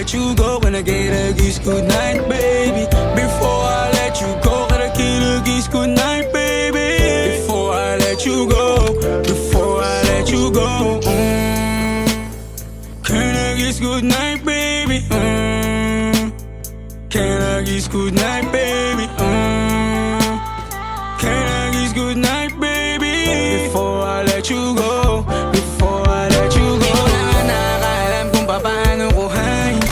let you go, can I get a kiss goodnight, baby? Before I let you go, can I get a kiss goodnight, baby? Before I let you go, before I let you go, can I kiss goodnight, baby? Can I kiss goodnight, baby? Can I kiss goodnight, baby? Before I let you go, before I let you go. Di ko na nga nakakaalam kung paano kuhain.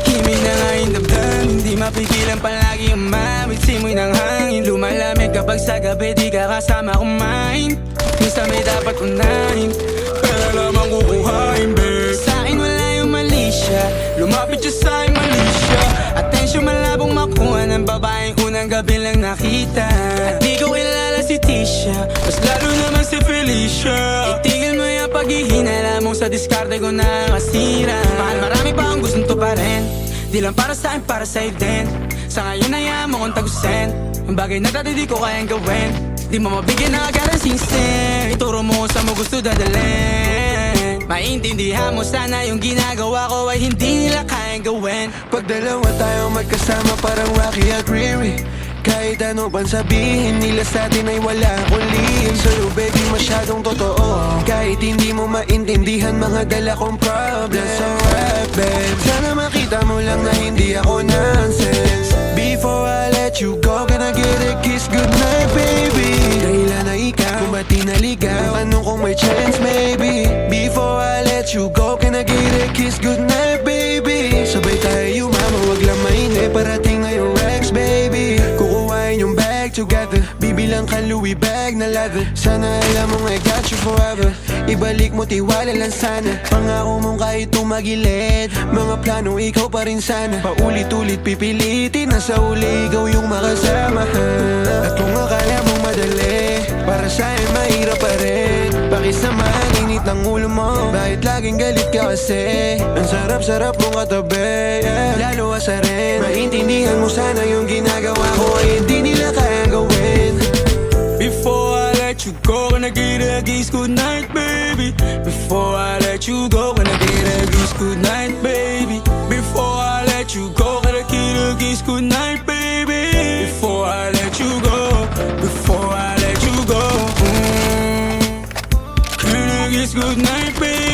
Himig na nga yung damdamin, hindi mapigilan palagi ang mawit. Simoy ng hangin, lumalamig kapag sa gabi di ka kasama kumain. Minsan may dapat unahin, pero lamang kukuhain, babe. Sa'kin wala yung mali siya, lumapit siya sa'kin mali siya. Atensyon malabong makuha ng babaeng unang gabi lang nakita. At di ko kilala si Tisha, mas lalo naman si Felicia. Itigil mo yung paghihinala mong sa diskarte ko na masira. Mahal, marami pa akong gustong tuparin, di lang para sa'kin, para sa'yo din. Sa ngayon hayaan mo kong tagusin ang bagay na dati di ko kayang gawin. Di mo mabigyan na agad ang singsing, ituro mo kung saan mo gusto dadalhin. Maintindihan mo sana yung ginagawa ko ay hindi nila kayang gawin. Pag dalawa tayo magkasama parang Rocky at Riri, kahit ano pang sabihin nila sa atin ay wala akong lihim. Sa'yo baby masyadong totoo, kahit hindi mo maintindihan mga dala kong problems. So right babe, sana makita mo lang na hindi ako nonsense. Before I let you go, can I get a kiss goodnight, baby? Dahilan na ikaw, kung ba't di naligaw, tanong kung may chance, maybe. Before I let you go, can I get a kiss goodnight, baby? Sabay tayo mama, wag lang mainip, parating ngayong Rex, baby. Kukuhain yung bag together, bibilang ka Louis bag na leather. Sana alam mong I got you forever, ibalik mo tiwala lang sana. Pangako mong kahit tumagilid, mga plano ikaw pa rin sana. Paulit-ulit pipilitin na sa uli ikaw yung makasama. At kung akala mong madali, para sa'yo mahirap pa rin. Pakisamahan init ng ulo mo, bakit laging galit ka kasi? Ang sarap-sarap mong katabi, yeah. Lalo asa rin, maintindihan mo sana yung ginagawa ko ay hindi nila kayang gawin. Before I let you go, can I get a kiss goodnight, baby? Before I let you go, can I get a kiss goodnight, baby? Before I let you go, can I get a kiss goodnight, baby? Before I let you go, before I let you go, can I kiss goodnight, baby?